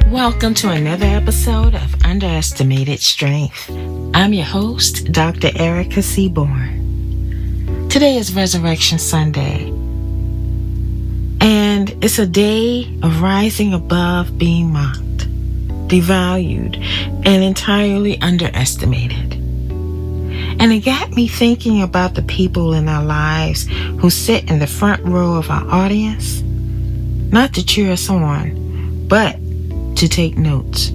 Welcome to another episode of Underestimated Strength. I'm your host, Dr. Erika Seaborn. Today is Resurrection Sunday, and it's a day of rising above being mocked, devalued, and entirely underestimated. And it got me thinking about the people in our lives who sit in the front row of our audience, not to cheer us on, but to take notes.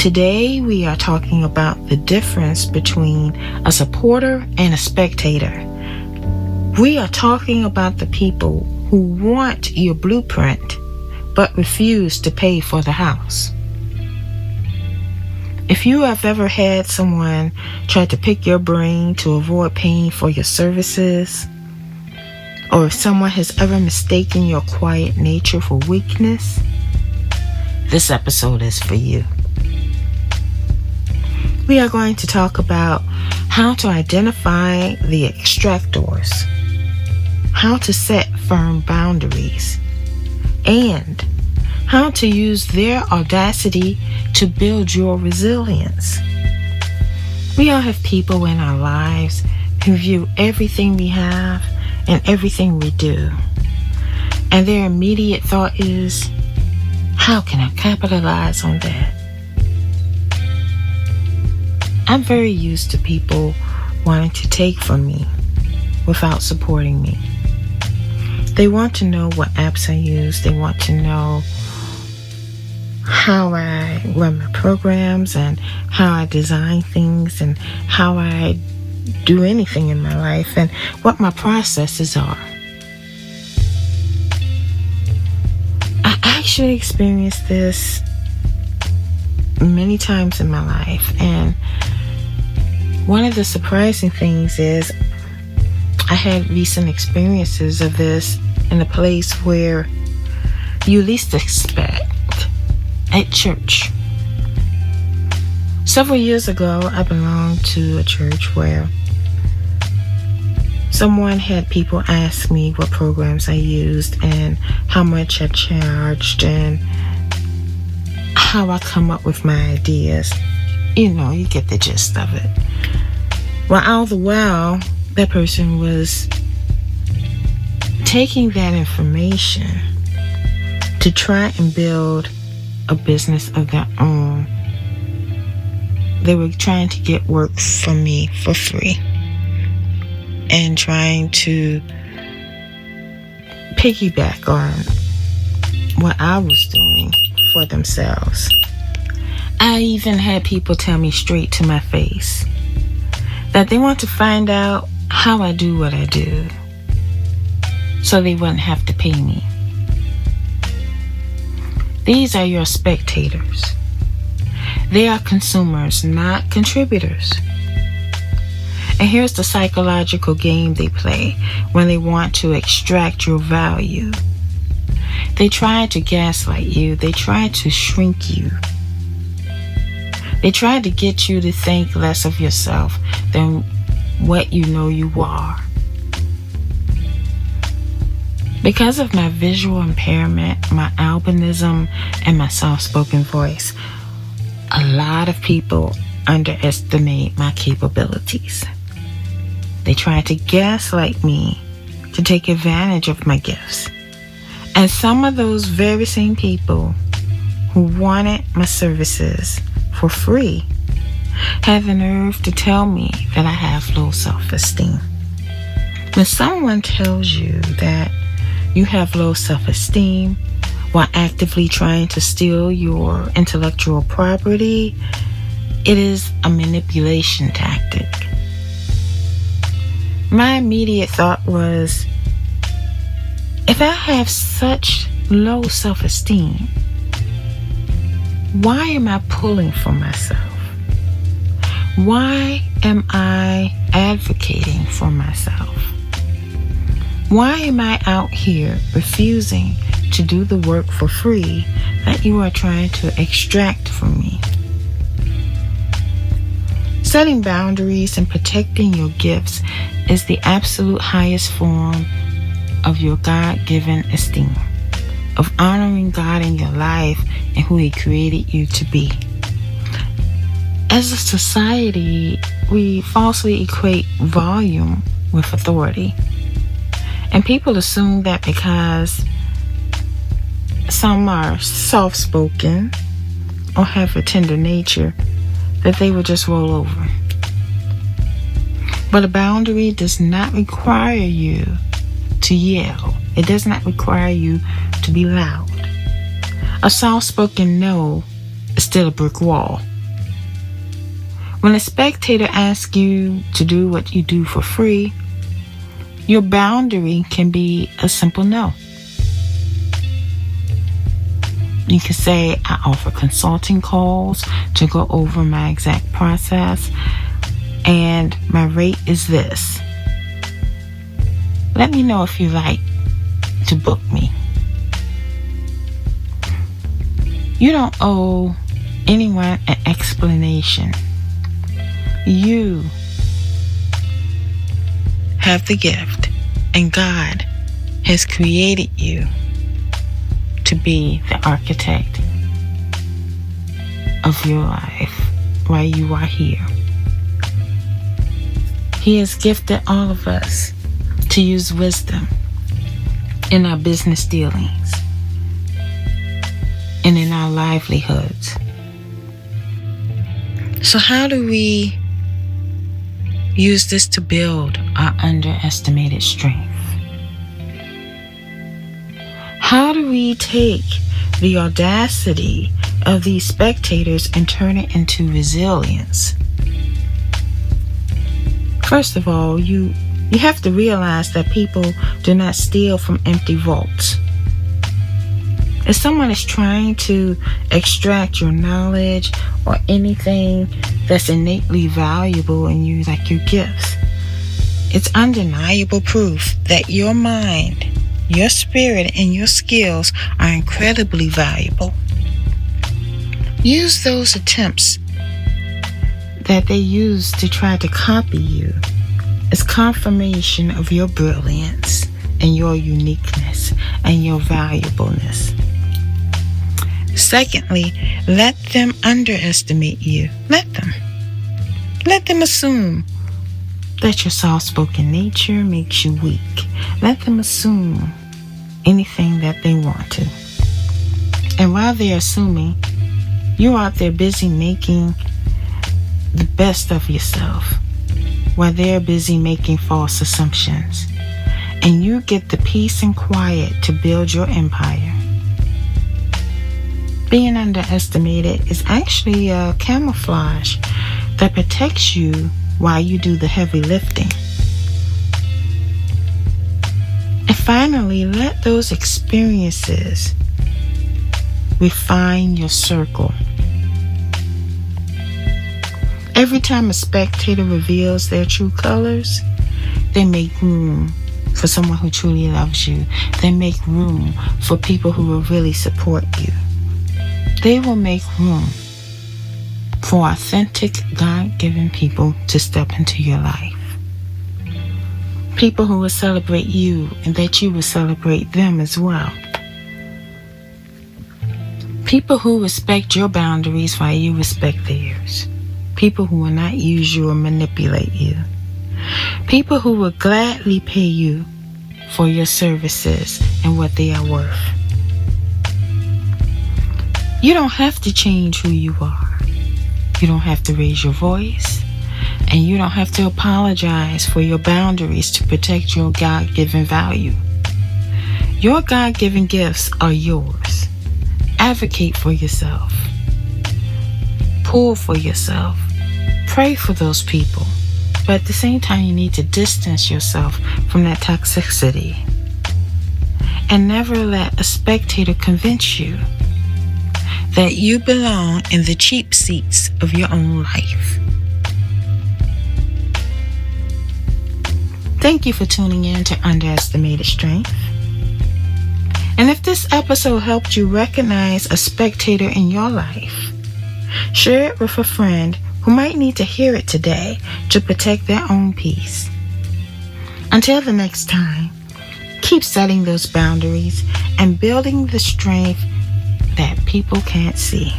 Today we are talking about the difference between a supporter and a spectator. We are talking about the people who want your blueprint but refuse to pay for the house. If you have ever had someone try to pick your brain to avoid paying for your services, or if someone has ever mistaken your quiet nature for weakness, this episode is for you. We are going to talk about how to identify the extractors, how to set firm boundaries, and how to use their audacity to build your resilience. We all have people in our lives who view everything we have and everything we do, and their immediate thought is, how can I capitalize on that? I'm very used to people wanting to take from me without supporting me. They want to know what apps I use. They want to know how I run my programs and how I design things and how I do anything in my life and what my processes are. I actually experienced this many times in my life, and one of the surprising things is I had recent experiences of this in a place where you least expect, at church. Several years ago, I belonged to a church where someone had people ask me what programs I used and how much I charged and how I come up with my ideas. You know, you get the gist of it. Well, all the while, that person was taking that information to try and build a business of their own. They were trying to get work from me for free and trying to piggyback on what I was doing for themselves. I even had people tell me straight to my face that they want to find out how I do what I do so they wouldn't have to pay me. These are your spectators. They are consumers, not contributors. And here's the psychological game they play when they want to extract your value. They try to gaslight you. They try to shrink you. They try to get you to think less of yourself than what you know you are. Because of my visual impairment, my albinism, and my soft-spoken voice, a lot of people underestimate my capabilities. They try to gaslight me to take advantage of my gifts. And some of those very same people who wanted my services for free have the nerve to tell me that I have low self-esteem. When someone tells you that you have low self-esteem while actively trying to steal your intellectual property, it is a manipulation tactic. My immediate thought was, if I have such low self-esteem, Why am I pulling for myself? Why am I advocating for myself? Why am I out here refusing to do the work for free that you are trying to extract from me? Setting boundaries and protecting your gifts is the absolute highest form of your God-given esteem, of honoring God in your life and who He created you to be. As a society, we falsely equate volume with authority. And people assume that because some are soft-spoken or have a tender nature, that they will just roll over. But a boundary does not require you to yell. It does not require you to be loud. A soft-spoken no is still a brick wall. When a spectator asks you to do what you do for free, your boundary can be a simple no. You can say, I offer consulting calls to go over my exact process, and my rate is this. Let me know if you like to book me. You don't owe anyone an explanation. You have the gift, and God has created you to be the architect of your life while you are here. He has gifted all of us to use wisdom in our business dealings and in our livelihoods. So how do we use this to build our underestimated strength? How do we take the audacity of these spectators and turn it into resilience? First of all, you have to realize that people do not steal from empty vaults. If someone is trying to extract your knowledge or anything that's innately valuable in you, like your gifts, it's undeniable proof that your mind, your spirit, and your skills are incredibly valuable. Use those attempts that they use to try to copy you as confirmation of your brilliance and your uniqueness and your valuableness. Secondly, let them underestimate you. Let them assume that your soft-spoken nature makes you weak. Let them assume anything that they want to. And while they're assuming, you're out there busy making the best of yourself, while they're busy making false assumptions. And you get the peace and quiet to build your empire. Being underestimated is actually a camouflage that protects you while you do the heavy lifting. And finally, let those experiences refine your circle. Every time a spectator reveals their true colors, they make room for someone who truly loves you. They make room for people who will really support you. They will make room for authentic, God-given people to step into your life. People who will celebrate you and that you will celebrate them as well. People who respect your boundaries while you respect theirs. People who will not use you or manipulate you. People who will gladly pay you for your services and what they are worth. You don't have to change who you are. You don't have to raise your voice. And you don't have to apologize for your boundaries to protect your God-given value. Your God-given gifts are yours. Advocate for yourself. Pull for yourself. Pray for those people. But at the same time, you need to distance yourself from that toxicity. And never let a spectator convince you that you belong in the cheap seats of your own life. Thank you for tuning in to Underestimated Strength. And if this episode helped you recognize a spectator in your life, share it with a friend who might need to hear it today to protect their own peace. Until the next time, keep setting those boundaries and building the strength that people can't see.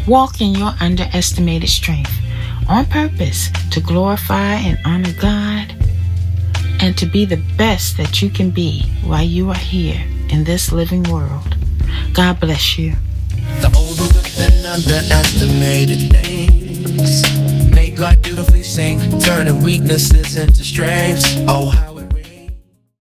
Walk in your underestimated strength on purpose to glorify and honor God and to be the best that you can be while you are here in this living world. God bless you. The overlooked and underestimated things make God beautifully sing, turning weaknesses into strengths. Oh, how